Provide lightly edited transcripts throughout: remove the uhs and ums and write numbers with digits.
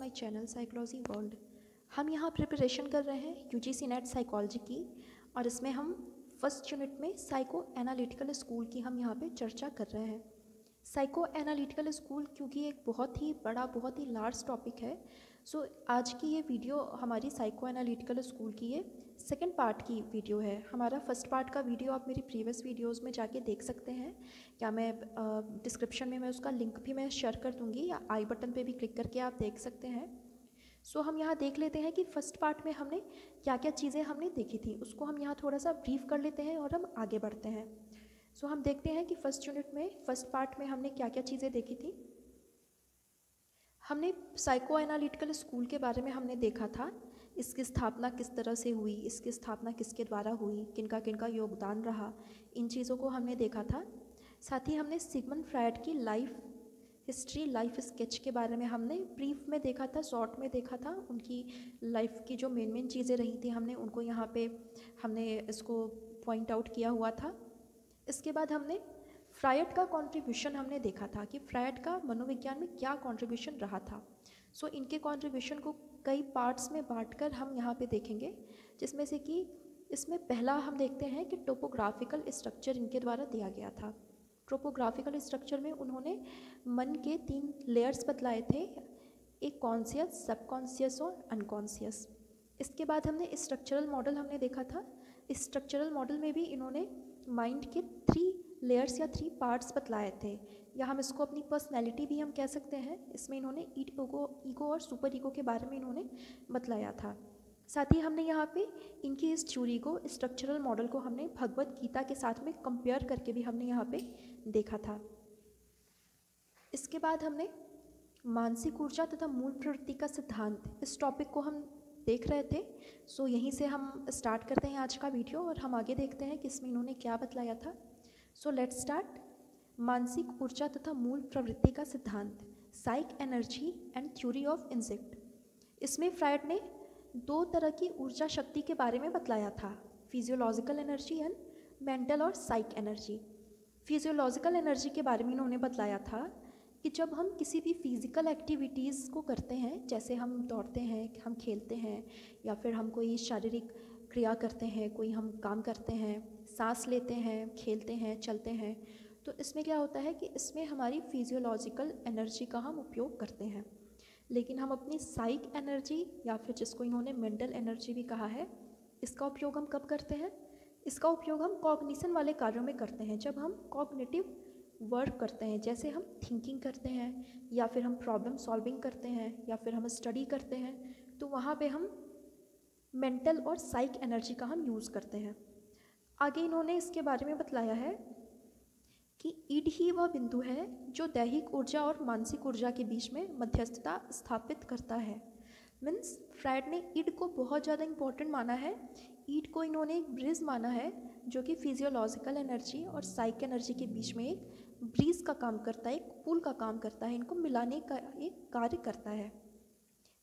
My channel psychology world. हम यहाँ preparation कर रहे हैं यूजीसी नेट साइकोलॉजी की, और इसमें हम फर्स्ट यूनिट में साइको एनालिटिकल स्कूल की हम यहाँ पे चर्चा कर रहे हैं। साइको एनालिटिकल स्कूल क्योंकि एक बहुत ही बड़ा, बहुत ही लार्ज टॉपिक है, सो आज की ये वीडियो हमारी साइको एनालिटिकल स्कूल की ये सेकंड पार्ट की वीडियो है। हमारा फर्स्ट पार्ट का वीडियो आप मेरी प्रीवियस वीडियोस में जाके देख सकते हैं, क्या मैं डिस्क्रिप्शन में मैं उसका लिंक भी मैं शेयर कर दूँगी, या आई बटन पे भी क्लिक करके आप देख सकते हैं। सो हम यहाँ देख लेते हैं कि फ़र्स्ट पार्ट में हमने क्या क्या चीज़ें हमने देखी थी, उसको हम यहाँ थोड़ा सा ब्रीफ कर लेते हैं और हम आगे बढ़ते हैं। सो हम देखते हैं कि फर्स्ट यूनिट में, फर्स्ट पार्ट में हमने क्या क्या चीज़ें देखी थी। हमने साइको एनालिटिकल स्कूल के बारे में हमने देखा था, इसकी स्थापना किस तरह से हुई, इसकी स्थापना किसके द्वारा हुई, किनका किनका योगदान रहा, इन चीज़ों को हमने देखा था। साथ ही हमने सिगमंड फ्रायड की लाइफ हिस्ट्री, लाइफ स्केच के बारे में हमने ब्रीफ में देखा था, शॉर्ट में देखा था। उनकी लाइफ की जो मेन चीज़ें रही थी हमने उनको यहाँ पे हमने इसको पॉइंट आउट किया हुआ था। इसके बाद हमने फ्रायड का कंट्रीब्यूशन हमने देखा था कि फ्रायड का मनोविज्ञान में क्या कंट्रीब्यूशन रहा था। सो इनके कंट्रीब्यूशन को कई पार्ट्स में बांटकर हम यहाँ पे देखेंगे, जिसमें से कि इसमें पहला हम देखते हैं कि टोपोग्राफिकल स्ट्रक्चर इनके द्वारा दिया गया था। टोपोग्राफिकल स्ट्रक्चर में उन्होंने मन के 3 लेयर्स बतलाए थे, एक कॉन्शियस, सबकॉन्शियस और अनकॉन्शियस। इसके बाद हमने स्ट्रक्चरल मॉडल हमने देखा था। स्ट्रक्चरल मॉडल में भी इन्होंने माइंड के 3 लेयर्स या 3 पार्ट्स बतलाए थे, या हम इसको अपनी पर्सनैलिटी भी हम कह सकते हैं। इसमें इन्होंने ईगो और सुपर ईगो के बारे में इन्होंने बतलाया था। साथ ही हमने यहाँ पे इनकी इस थ्योरी को, स्ट्रक्चरल मॉडल को हमने भगवत गीता के साथ में कंपेयर करके भी हमने यहाँ पे देखा था। इसके बाद हमने मानसिक ऊर्जा तथा मूल प्रवृत्ति का सिद्धांत, इस टॉपिक को हम देख रहे थे। सो यहीं से हम स्टार्ट करते हैं आज का वीडियो और हम आगे देखते हैं कि इसमें इन्होंने क्या बतलाया था। So let's start. मानसिक ऊर्जा तथा मूल प्रवृत्ति का सिद्धांत, साइक एनर्जी एंड थ्योरी ऑफ इंसिक्ट। इसमें फ्रायड ने 2 तरह की ऊर्जा शक्ति के बारे में बतलाया था, फिजियोलॉजिकल एनर्जी एंड मेंटल और साइक एनर्जी। फिजियोलॉजिकल एनर्जी के बारे में इन्होंने बतलाया था कि जब हम किसी भी फिज़िकल एक्टिविटीज़ को करते हैं, जैसे हम दौड़ते हैं, हम खेलते हैं, या फिर हम कोई शारीरिक क्रिया करते हैं, कोई हम काम करते हैं, सांस लेते हैं, खेलते हैं, चलते हैं, तो इसमें क्या होता है कि इसमें हमारी फिजियोलॉजिकल एनर्जी का हम उपयोग करते हैं। लेकिन हम अपनी साइक एनर्जी, या फिर जिसको इन्होंने मेंटल एनर्जी भी कहा है, इसका उपयोग हम कब करते हैं? इसका उपयोग हम कॉग्निशन वाले कार्यों में करते हैं, जब हम कॉग्निटिव वर्क करते हैं, जैसे हम थिंकिंग करते हैं, या फिर हम प्रॉब्लम सॉल्विंग करते हैं, या फिर हम स्टडी करते हैं, तो वहाँ पे हम मेंटल और साइक एनर्जी का हम यूज़ करते हैं। आगे इन्होंने इसके बारे में बतलाया है कि ईड ही वह बिंदु है जो दैहिक ऊर्जा और मानसिक ऊर्जा के बीच में मध्यस्थता स्थापित करता है। मीन्स फ्रायड ने ईड को बहुत ज़्यादा इम्पोर्टेंट माना है। ईड को इन्होंने एक ब्रिज माना है, जो कि फिजियोलॉजिकल एनर्जी और साइक एनर्जी के बीच में एक ब्रिज का काम करता है, एक पुल का काम करता है, इनको मिलाने का एक कार्य करता है।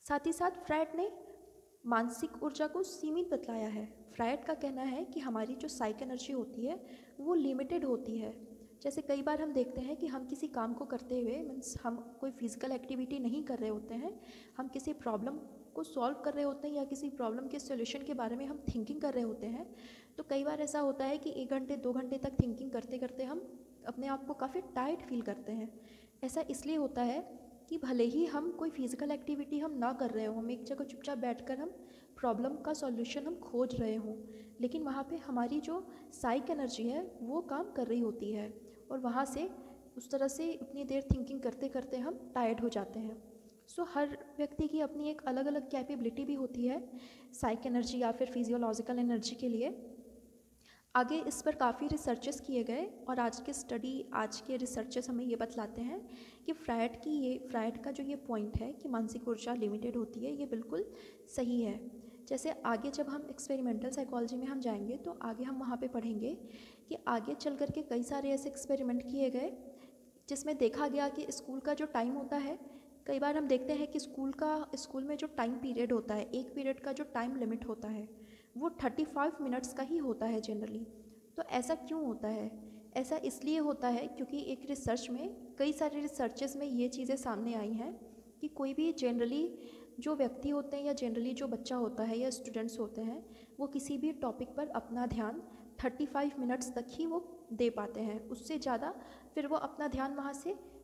साथ ही साथ फ्रायड ने मानसिक ऊर्जा को सीमित बतलाया है। फ्रायड का कहना है कि हमारी जो साइक एनर्जी होती है वो लिमिटेड होती है। जैसे कई बार हम देखते हैं कि हम किसी काम को करते हुए, मीन्स हम कोई फिजिकल एक्टिविटी नहीं कर रहे होते हैं, हम किसी प्रॉब्लम को सॉल्व कर रहे होते हैं, या किसी प्रॉब्लम के सॉल्यूशन के बारे में हम थिंकिंग कर रहे होते हैं, तो कई बार ऐसा होता है कि 1 घंटे 2 घंटे तक थिंकिंग करते करते हम अपने आप को काफ़ी टायर्ड फील करते हैं। ऐसा इसलिए होता है कि भले ही हम कोई फिजिकल एक्टिविटी हम ना कर रहे हो, हम एक जगह चुपचाप बैठकर हम प्रॉब्लम का सॉल्यूशन हम खोज रहे हों, लेकिन वहाँ पे हमारी जो साइक एनर्जी है वो काम कर रही होती है, और वहाँ से उस तरह से इतनी देर थिंकिंग करते करते हम टायर्ड हो जाते हैं। सो हर व्यक्ति की अपनी एक अलग अलग कैपेबिलिटी भी होती है साइक एनर्जी या फिर फिजियोलॉजिकल एनर्जी के लिए। आगे इस पर काफ़ी रिसर्चेस किए गए, और आज के रिसर्चेस हमें ये बतलाते हैं कि फ्रायड का जो ये पॉइंट है कि मानसिक ऊर्जा लिमिटेड होती है, ये बिल्कुल सही है। जैसे आगे जब हम एक्सपेरिमेंटल साइकोलॉजी में हम जाएंगे, तो आगे हम वहाँ पे पढ़ेंगे कि आगे चल कर के कई सारे ऐसे एक्सपेरिमेंट किए गए जिसमें देखा गया कि स्कूल का जो टाइम होता है, कई बार हम देखते हैं कि स्कूल में जो टाइम पीरियड होता है, एक पीरियड का जो टाइम लिमिट होता है वो 35 मिनट्स का ही होता है जनरली। तो ऐसा क्यों होता है? ऐसा इसलिए होता है क्योंकि एक रिसर्च में, कई सारे रिसर्चेस में ये चीज़ें सामने आई हैं कि कोई भी जनरली जो व्यक्ति होते हैं या जनरली जो बच्चा होता है या स्टूडेंट्स होते हैं, वो किसी भी टॉपिक पर अपना ध्यान 35 मिनट्स तक ही वो दे पाते हैं। उससे ज़्यादा फिर वो अपना ध्यान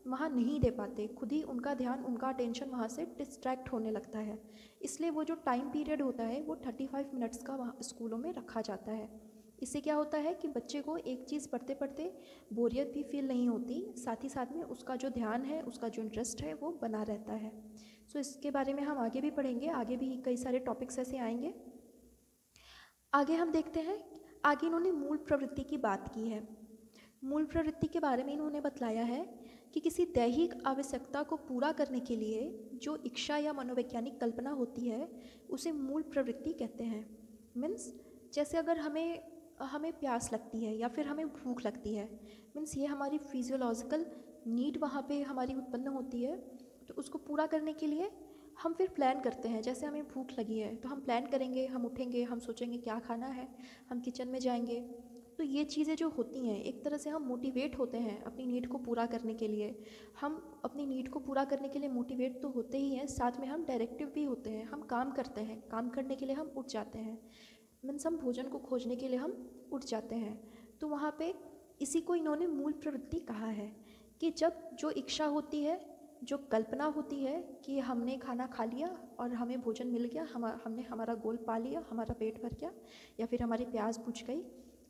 वहाँ नहीं दे पाते, खुद ही उनका ध्यान, उनका अटेंशन वहाँ से डिस्ट्रैक्ट होने लगता है। इसलिए वो जो टाइम पीरियड होता है वो 35 मिनट्स का वहाँ स्कूलों में रखा जाता है। इससे क्या होता है कि बच्चे को एक चीज़ पढ़ते पढ़ते बोरियत भी फील नहीं होती, साथ ही साथ में उसका जो ध्यान है, उसका जो इंटरेस्ट है वो बना रहता है। सो इसके बारे में हम आगे भी पढ़ेंगे, आगे भी कई सारे टॉपिक्स ऐसे आएंगे। आगे हम देखते हैं, आगे इन्होंने मूल प्रवृत्ति की बात की है। मूल प्रवृत्ति के बारे में इन्होंने बतलाया है कि किसी दैहिक आवश्यकता को पूरा करने के लिए जो इच्छा या मनोवैज्ञानिक कल्पना होती है उसे मूल प्रवृत्ति कहते हैं। मीन्स जैसे अगर हमें प्यास लगती है या फिर हमें भूख लगती है, मीन्स ये हमारी फिजियोलॉजिकल नीड वहाँ पे हमारी उत्पन्न होती है, तो उसको पूरा करने के लिए हम फिर प्लान करते हैं। जैसे हमें भूख लगी है तो हम प्लान करेंगे, हम उठेंगे, हम सोचेंगे क्या खाना है, हम किचन में जाएंगे। तो ये चीज़ें जो होती हैं, एक तरह से हम मोटिवेट होते हैं अपनी नीड को पूरा करने के लिए। हम अपनी नीड को पूरा करने के लिए मोटिवेट तो होते ही हैं, साथ में हम डायरेक्टिव भी होते हैं। हम काम करते हैं, काम करने के लिए हम उठ जाते हैं, मीन्स हम भोजन को खोजने के लिए हम उठ जाते हैं। तो वहाँ पे इसी को इन्होंने मूल प्रवृत्ति कहा है कि जब जो इच्छा होती है, जो कल्पना होती है कि हमने खाना खा लिया और हमें भोजन मिल गया, हमने हमारा गोल पा लिया, हमारा पेट भर गया या फिर हमारी प्यास बुझ गई,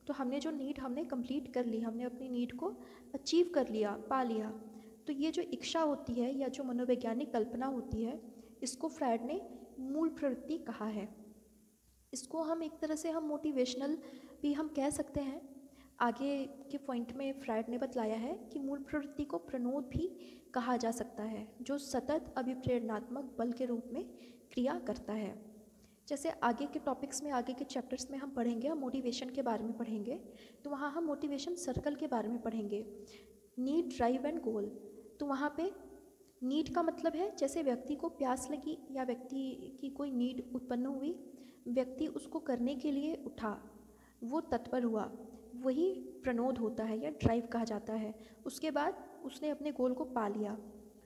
तो हमने जो नीड हमने कंप्लीट कर ली, हमने अपनी नीड को अचीव कर लिया, पा लिया। तो ये जो इच्छा होती है या जो मनोवैज्ञानिक कल्पना होती है, इसको फ्रायड ने मूल प्रवृत्ति कहा है। इसको हम एक तरह से हम मोटिवेशनल भी हम कह सकते हैं। आगे के पॉइंट में फ्रायड ने बतलाया है कि मूल प्रवृत्ति को प्रणोद भी कहा जा सकता है, जो सतत अभिप्रेरणात्मक बल के रूप में क्रिया करता है। जैसे आगे के टॉपिक्स में, आगे के चैप्टर्स में हम पढ़ेंगे, हम मोटिवेशन के बारे में पढ़ेंगे, तो वहाँ हम मोटिवेशन सर्कल के बारे में पढ़ेंगे। नीड, ड्राइव एंड गोल। तो वहाँ पे नीड का मतलब है जैसे व्यक्ति को प्यास लगी या व्यक्ति की कोई नीड उत्पन्न हुई, व्यक्ति उसको करने के लिए उठा, वो तत्पर हुआ, वही प्रणोद होता है या ड्राइव कहा जाता है। उसके बाद उसने अपने गोल को पा लिया,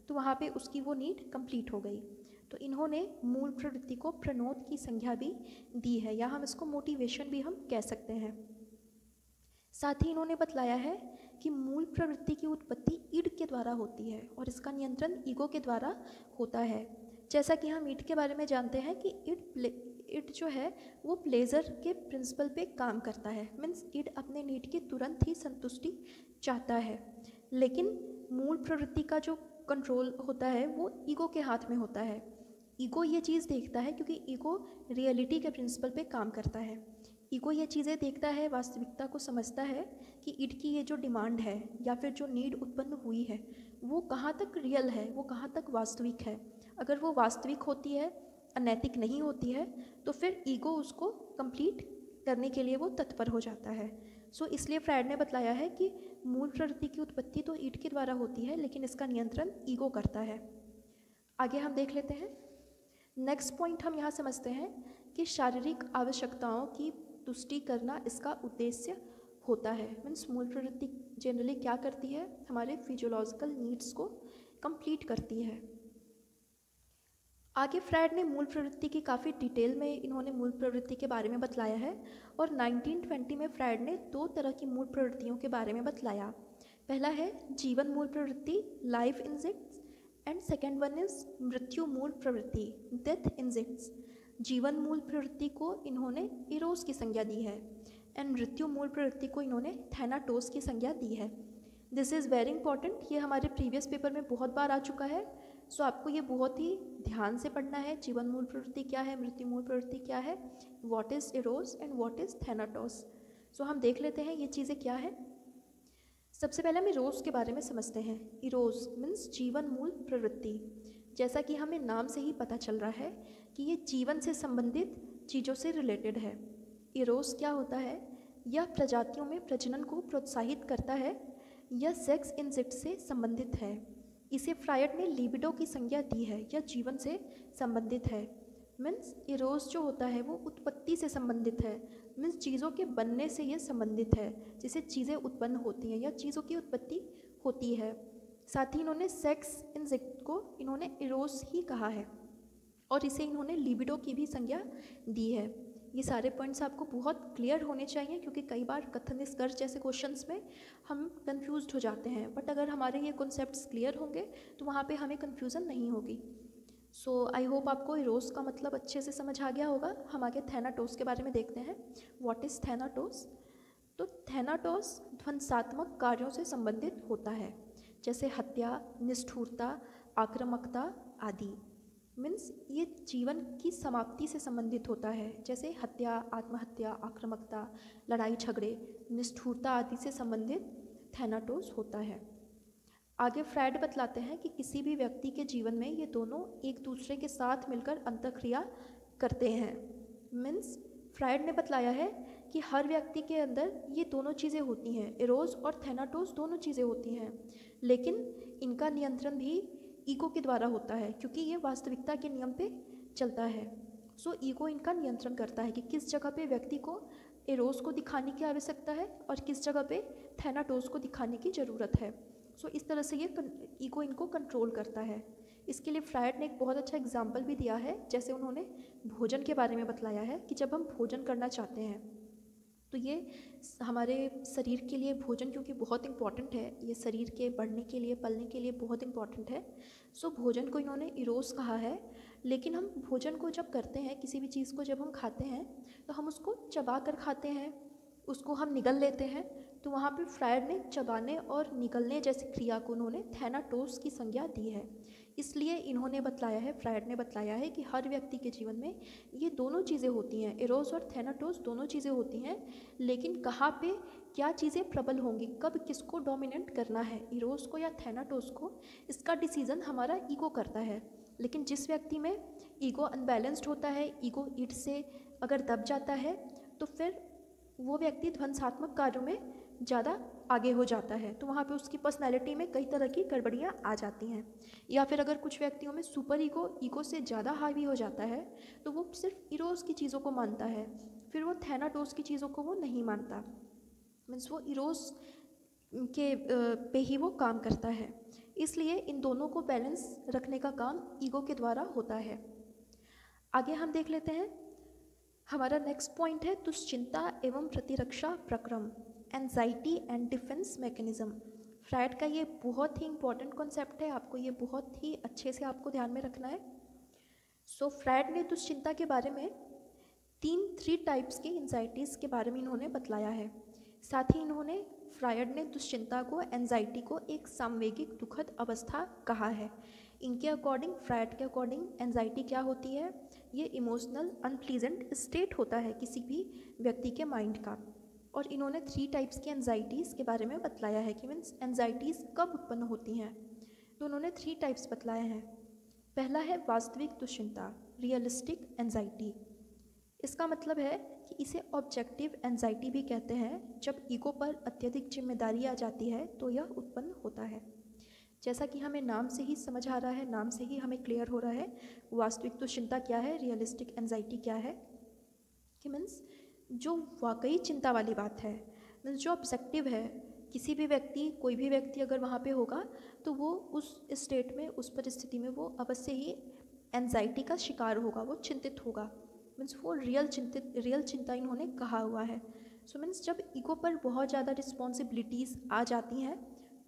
तो वहाँ पे उसकी वो नीड कंप्लीट हो गई। तो इन्होंने मूल प्रवृत्ति को प्रणोद की संज्ञा भी दी है, या हम इसको मोटिवेशन भी हम कह सकते हैं। साथ ही इन्होंने बतलाया है कि मूल प्रवृत्ति की उत्पत्ति ईड के द्वारा होती है और इसका नियंत्रण ईगो के द्वारा होता है। जैसा कि हम ईड के बारे में जानते हैं कि ईड जो है वो प्लेजर के प्रिंसिपल पे काम करता है। मीन्स ईड अपने नीड की तुरंत ही संतुष्टि चाहता है, लेकिन मूल प्रवृत्ति का जो कंट्रोल होता है वो ईगो के हाथ में होता है। ईगो ये चीज़ देखता है क्योंकि ईगो रियलिटी के प्रिंसिपल पे काम करता है। ईगो ये चीज़ें देखता है, वास्तविकता को समझता है कि ईड की ये जो डिमांड है या फिर जो नीड उत्पन्न हुई है वो कहाँ तक रियल है, वो कहाँ तक वास्तविक है। अगर वो वास्तविक होती है, अनैतिक नहीं होती है, तो फिर ईगो उसको कंप्लीट करने के लिए वो तत्पर हो जाता है। सो इसलिए फ्रायड ने बतलाया है कि मूल प्रवृत्ति की उत्पत्ति तो ईड के द्वारा होती है, लेकिन इसका नियंत्रण ईगो करता है। आगे हम देख लेते हैं। नेक्स्ट पॉइंट हम यहाँ समझते हैं कि शारीरिक आवश्यकताओं की तुष्टि करना इसका उद्देश्य होता है। मीन्स मूल प्रवृत्ति जनरली क्या करती है, हमारे फिजियोलॉजिकल नीड्स को कंप्लीट करती है। आगे फ्रायड ने मूल प्रवृत्ति की काफ़ी डिटेल में इन्होंने मूल प्रवृत्ति के बारे में बतलाया है और 1920 में फ्रायड ने 2 तरह की मूल प्रवृत्तियों के बारे में बतलाया। पहला है जीवन मूल प्रवृत्ति, life instincts, and second one is मृत्यु मूल प्रवृत्ति, डेथ इंस्टिंक्ट्स। जीवन मूल प्रवृत्ति को इन्होंने इरोस की संज्ञा दी है एंड मृत्यु मूल प्रवृत्ति को इन्होंने थैनाटोस की संज्ञा दी है। दिस इज़ वेरी इंपॉर्टेंट, ये हमारे प्रीवियस पेपर में बहुत बार आ चुका है। सो आपको ये बहुत ही ध्यान से पढ़ना है। जीवन मूल प्रवृत्ति क्या है, मृत्यु मूल प्रवृत्ति क्या है, what is Eros and what is Thanatos. So हम देख लेते हैं ये चीज़ें क्या है। सबसे पहले हम इरोस के बारे में समझते हैं। इरोस मीन्स जीवन मूल प्रवृत्ति। जैसा कि हमें नाम से ही पता चल रहा है कि ये जीवन से संबंधित चीज़ों से रिलेटेड है। इरोस क्या होता है, यह प्रजातियों में प्रजनन को प्रोत्साहित करता है, यह सेक्स इंस्टिंक्ट से संबंधित है। इसे फ्रायड ने लिबिडो की संज्ञा दी है, यह जीवन से संबंधित है। मीन्स इरोस जो होता है वो उत्पत्ति से संबंधित है। मीन्स चीज़ों के बनने से ये संबंधित है, जिससे चीज़ें उत्पन्न होती हैं या चीज़ों की उत्पत्ति होती है। साथ ही इन्होंने सेक्स इंस्टिंक्ट को इन्होंने इरोस ही कहा है और इसे इन्होंने लिबिडो की भी संज्ञा दी है। ये सारे पॉइंट्स आपको बहुत क्लियर होने चाहिए, क्योंकि कई बार कथन निष्कर्ष जैसे क्वेश्चंस में हम कंफ्यूज्ड हो जाते हैं, बट अगर हमारे ये कॉन्सेप्ट्स क्लियर होंगे तो वहाँ पे हमें कंफ्यूजन नहीं होगी। सो आई होप आपको इरोस का मतलब अच्छे से समझ आ गया होगा। हम आगे थैनाटोस के बारे में देखते हैं। What is Thanatos? तो थैनाटोस ध्वंसात्मक कार्यों से संबंधित होता है, जैसे हत्या, निष्ठुरता, आक्रामकता आदि। मीन्स ये जीवन की समाप्ति से संबंधित होता है, जैसे हत्या, आत्महत्या, आक्रामकता, लड़ाई झगड़े, निष्ठुरता आदि से संबंधित थैनाटोस होता है। आगे फ्रायड बतलाते हैं कि किसी भी व्यक्ति के जीवन में ये दोनों एक दूसरे के साथ मिलकर अंतःक्रिया करते हैं। मीन्स फ्रायड ने बतलाया है कि हर व्यक्ति के अंदर ये दोनों चीज़ें होती हैं, इरोस और थैनाटोस दोनों चीज़ें होती हैं, लेकिन इनका नियंत्रण भी ईगो के द्वारा होता है, क्योंकि ये वास्तविकता के नियम पे चलता है। सो ईगो इनका नियंत्रण करता है कि किस जगह पे व्यक्ति को इरोस को दिखाने की आवश्यकता है और किस जगह पे थैनाटोस को दिखाने की ज़रूरत है। सो इस तरह से ये ईगो इनको कंट्रोल करता है। इसके लिए फ्रायड ने एक बहुत अच्छा एग्जाम्पल भी दिया है, जैसे उन्होंने भोजन के बारे में बतलाया है कि जब हम भोजन करना चाहते हैं तो ये हमारे शरीर के लिए भोजन क्योंकि बहुत इम्पॉर्टेंट है, ये शरीर के बढ़ने के लिए, पलने के लिए बहुत इम्पॉर्टेंट है। सो भोजन को इन्होंने इरोस कहा है, लेकिन हम भोजन को जब करते हैं, किसी भी चीज़ को जब हम खाते हैं तो हम उसको चबा कर खाते हैं, उसको हम निगल लेते हैं। तो वहाँ पे फ्रायड ने चबाने और निगलने जैसी क्रिया को उन्होंने थैनाटोस की संज्ञा दी है। इसलिए इन्होंने बतलाया है, फ्रायड ने बतलाया है कि हर व्यक्ति के जीवन में ये दोनों चीज़ें होती हैं, इरोस और थैनाटोस दोनों चीज़ें होती हैं, लेकिन कहाँ पे क्या चीज़ें प्रबल होंगी, कब किसको डोमिनेट करना है, इरोस को या थैनाटोस को, इसका डिसीज़न हमारा ईगो करता है। लेकिन जिस व्यक्ति में ईगो अनबैलेंस्ड होता है, ईगो ईट से अगर दब जाता है, तो फिर वो व्यक्ति ध्वंसात्मक कार्यों में ज़्यादा आगे हो जाता है। तो वहाँ पे उसकी पर्सनैलिटी में कई तरह की गड़बड़ियाँ आ जाती हैं। या फिर अगर कुछ व्यक्तियों में सुपर ईगो से ज़्यादा हावी हो जाता है, तो वो सिर्फ इरोस की चीज़ों को मानता है, फिर वो थैनाटोस की चीज़ों को वो नहीं मानता। मीन्स वो इरोस के पे ही वो काम करता है। इसलिए इन दोनों को बैलेंस रखने का काम ईगो के द्वारा होता है। आगे हम देख लेते हैं, हमारा नेक्स्ट पॉइंट है दुश्चिंता एवं प्रतिरक्षा प्रक्रम, anxiety and defence mechanism. Freud का ये बहुत ही इंपॉर्टेंट कॉन्सेप्ट है, आपको ये बहुत ही अच्छे से आपको ध्यान में रखना है। सो फ्रायड ने दुश्चिंता के बारे में थ्री टाइप्स की एंजाइटीज़ के बारे में इन्होंने बतलाया है। साथ ही इन्होंने फ्रायड ने दुश्चिंता को, एंजाइटी को एक सामवेगिक दुखद अवस्था कहा है। इनके अकॉर्डिंग, फ्रायड के अकॉर्डिंग, एंजाइटी क्या होती है? ये इमोशनल अनप्लीजेंट स्टेट होता है किसी भी व्यक्ति के माइंड का। और इन्होंने 3 टाइप्स की एंजाइटीज़ के बारे में बतलाया है कि मीन्स एंजाइटीज़ कब उत्पन्न होती हैं। तो उन्होंने 3 टाइप्स बतलाए हैं। पहला है वास्तविक दुश्चिंता, रियलिस्टिक एंजाइटी। इसका मतलब है कि इसे ऑब्जेक्टिव एंजाइटी भी कहते हैं। जब ईगो पर अत्यधिक जिम्मेदारी आ जाती है तो यह उत्पन्न होता है। जैसा कि हमें नाम से ही समझ आ रहा है, नाम से ही हमें क्लियर हो रहा है वास्तविक दुश्चिंता क्या है, रियलिस्टिक एंजाइटी क्या है, कि मीन्स जो वाकई चिंता वाली बात है, मीन्स जो ऑब्जेक्टिव है। किसी भी व्यक्ति, कोई भी व्यक्ति अगर वहाँ पे होगा तो वो उस स्टेट में, उस परिस्थिति में वो अवश्य ही एंजाइटी का शिकार होगा, वो चिंतित होगा। मीन्स वो रियल चिंता इन्होंने कहा हुआ है। सो मीन्स जब ईगो पर बहुत ज़्यादा रिस्पॉन्सिबिलिटीज़ आ जाती हैं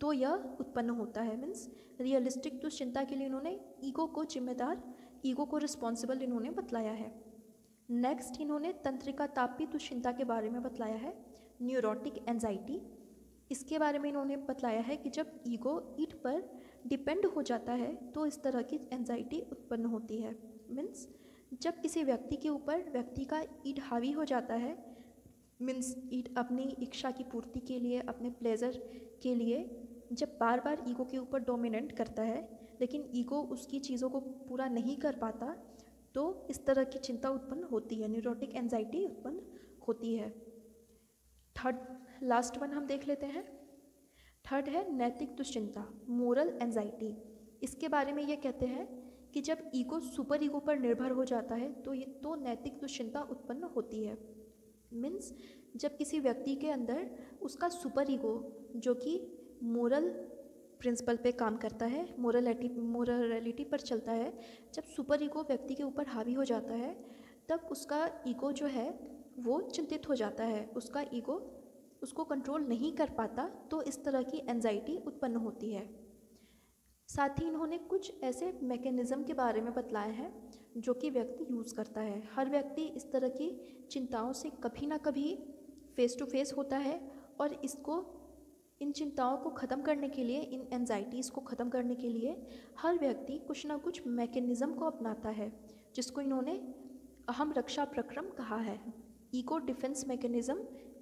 तो यह उत्पन्न होता है। मीन्स रियलिस्टिक दुश्चिंता के लिए इन्होंने ईगो को जिम्मेदार, ईगो को रिस्पॉन्सिबल इन्होंने बतलाया है। नेक्स्ट इन्होंने तंत्रिका तापी दुश्चिंता के बारे में बतलाया है, न्यूरोटिक एंजाइटी। इसके बारे में इन्होंने बतलाया है कि जब ईगो ईट पर डिपेंड हो जाता है तो इस तरह की एंजाइटी उत्पन्न होती है। मीन्स जब किसी व्यक्ति के ऊपर व्यक्ति का ईड हावी हो जाता है, मीन्स ईड अपनी इच्छा की पूर्ति के लिए, अपने प्लेजर के लिए जब बार बार ईगो के ऊपर डोमिनेट करता है, लेकिन ईगो उसकी चीज़ों को पूरा नहीं कर पाता, तो इस तरह की चिंता उत्पन्न होती है, न्यूरोटिक एंजाइटी उत्पन्न होती है। थर्ड, लास्ट वन हम देख लेते हैं। थर्ड है नैतिक दुश्चिंता, मोरल एंजाइटी। इसके बारे में ये कहते हैं कि जब ईगो सुपर ईगो पर निर्भर हो जाता है तो नैतिक दुश्चिंता उत्पन्न होती है। मीन्स जब किसी व्यक्ति के अंदर उसका सुपर ईगो, जो कि मोरल प्रिंसिपल पे काम करता है, मोरलिटी पर चलता है। जब सुपर ईगो व्यक्ति के ऊपर हावी हो जाता है तब उसका ईगो जो है वो चिंतित हो जाता है, उसका ईगो उसको कंट्रोल नहीं कर पाता, तो इस तरह की एंजाइटी उत्पन्न होती है। साथ ही इन्होंने कुछ ऐसे मैकेनिज़्म के बारे में बतलाया है जो कि व्यक्ति यूज़ करता है। हर व्यक्ति इस तरह की चिंताओं से कभी ना कभी फेस टू फेस होता है और इन चिंताओं को ख़त्म करने के लिए, इन एंजाइटीज़ को ख़त्म करने के लिए हर व्यक्ति कुछ ना कुछ मैकेनिज़्म को अपनाता है, जिसको इन्होंने अहम रक्षा प्रक्रम कहा है, ईगो डिफेंस मैकेनिज़्म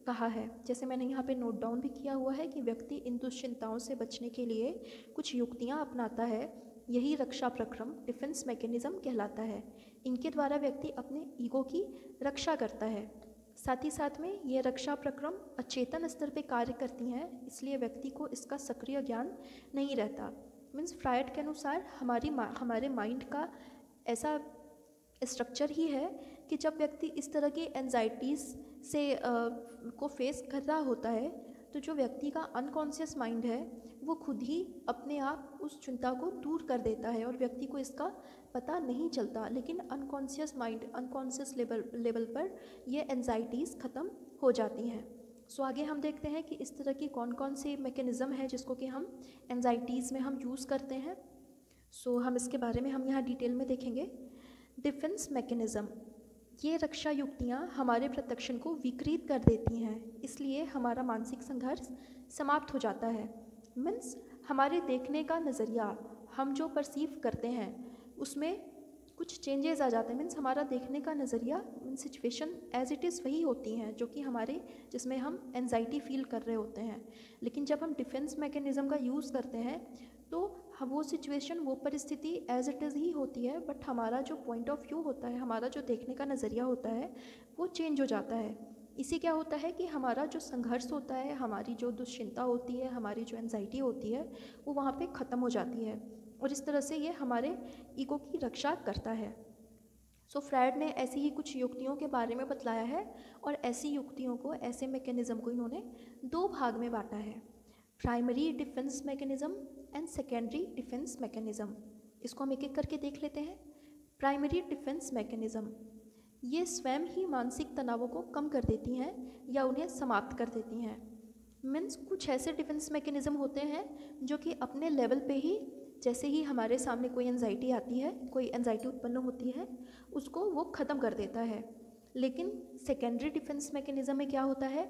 कहा है। जैसे मैंने यहाँ पे नोट डाउन भी किया हुआ है कि व्यक्ति इन दुश्चिंताओं से बचने के लिए कुछ युक्तियाँ अपनाता है, यही रक्षा प्रक्रम डिफेंस मैकेनिज़्म कहलाता है। इनके द्वारा व्यक्ति अपने ईगो की रक्षा करता है। साथ ही साथ में ये रक्षा प्रक्रम अचेतन स्तर पे कार्य करती हैं, इसलिए व्यक्ति को इसका सक्रिय ज्ञान नहीं रहता। मीन्स फ्रायड के अनुसार हमारे माइंड का ऐसा स्ट्रक्चर ही है कि जब व्यक्ति इस तरह की एंजाइटीज़ से को फेस कर रहा होता है तो जो व्यक्ति का अनकॉन्शियस माइंड है वो खुद ही अपने आप उस चिंता को दूर कर देता है और व्यक्ति को इसका पता नहीं चलता, लेकिन अनकॉन्शियस लेवल पर ये एंजाइटीज़ ख़त्म हो जाती हैं। सो आगे हम देखते हैं कि इस तरह की कौन कौन सी मैकेनिज़्म है जिसको कि हम एंजाइटीज़ में हम यूज़ करते हैं। सो हम इसके बारे में हम यहाँ डिटेल में देखेंगे। डिफेंस मैकेनिज़्म, ये रक्षा युक्तियाँ हमारे प्रोटेक्शन को विकृत कर देती हैं, इसलिए हमारा मानसिक संघर्ष समाप्त हो जाता है। मीन्स हमारे देखने का नज़रिया, हम जो परसीव करते हैं उसमें कुछ चेंजेस आ जाते हैं। मीन्स हमारा देखने का नज़रिया, सिचुएशन एज इट इज़ वही होती हैं जो कि जिसमें हम एंजाइटी फील कर रहे होते हैं, लेकिन जब हम डिफेंस मैकेनिज़्म का यूज़ करते हैं तो वो सिचुएशन, वो परिस्थिति एज इट इज़ ही होती है, बट हमारा जो पॉइंट ऑफ व्यू होता है, हमारा जो देखने का नज़रिया होता है वो चेंज हो जाता है। इससे क्या होता है कि हमारा जो संघर्ष होता है, हमारी जो दुश्चिंता होती है, हमारी जो एंजाइटी होती है वो वहाँ पे ख़त्म हो जाती है और इस तरह से ये हमारे ईगो की रक्षा करता है। सो फ्रायड ने ऐसी ही कुछ युक्तियों के बारे में बतलाया है और ऐसी युक्तियों को, ऐसे मैकेनिज़्म को इन्होंने दो भाग में बांटा है, primary defence mechanism and secondary defence mechanism. इसको हम एक एक करके देख लेते हैं। प्राइमरी डिफेंस मैकेनिज़्म, ये स्वयं ही मानसिक तनावों को कम कर देती हैं या उन्हें समाप्त कर देती हैं। मीन्स कुछ ऐसे डिफेंस मैकेनिज़्म होते हैं जो कि अपने लेवल पे ही, जैसे ही हमारे सामने कोई एंजाइटी आती है, कोई एंजाइटी उत्पन्न होती है, उसको वो ख़त्म कर देता है। लेकिन सेकेंडरी डिफेंस मैकेनिज़्म में क्या होता है